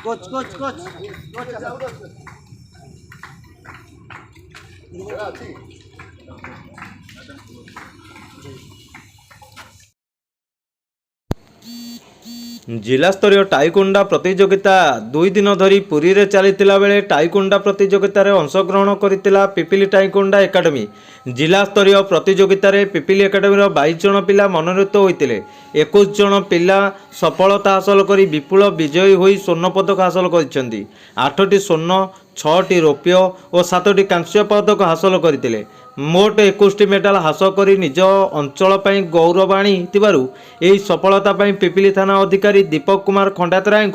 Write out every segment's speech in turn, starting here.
Coach जिला स्तरीय टाइकुंडा प्रतियोगिता 2 दिन धरी पुरी रे चलीथिला बेले टाइकुंडा प्रतियोगिता रे अंशग्रहण करितिला पिपिली टाइकुंडा एकाडेमी। जिला स्तरीय प्रतियोगिता रे पिपिली एकाडेमी रो 22 जन पिला मनोनीत होइतिले। 21 जन पिला सफलता हासिल करी विपुल विजयी होई स्वर्ण पदक हासिल करिसेंती। 8टी स्वर्ण 6टी रौप्य और 7टी कांस्य पदक हासिल करथिले। मोट 21टी मेडल हासिल करी निज अंचल पई गौरव आनी थिबारु एही सफलता पई पिपिली थाना अधिकारी दीपक कुमार खंडातराय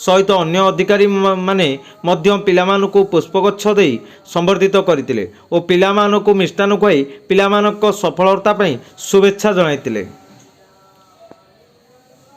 सहित अन्य अधिकारी माने मध्य पिलामानकु पुष्पगुच्छ देई संबर्धित करथिले और पिलामानकु मिष्टान खुआई पिलामानक सफलता पई शुभेच्छा जणाइथिले।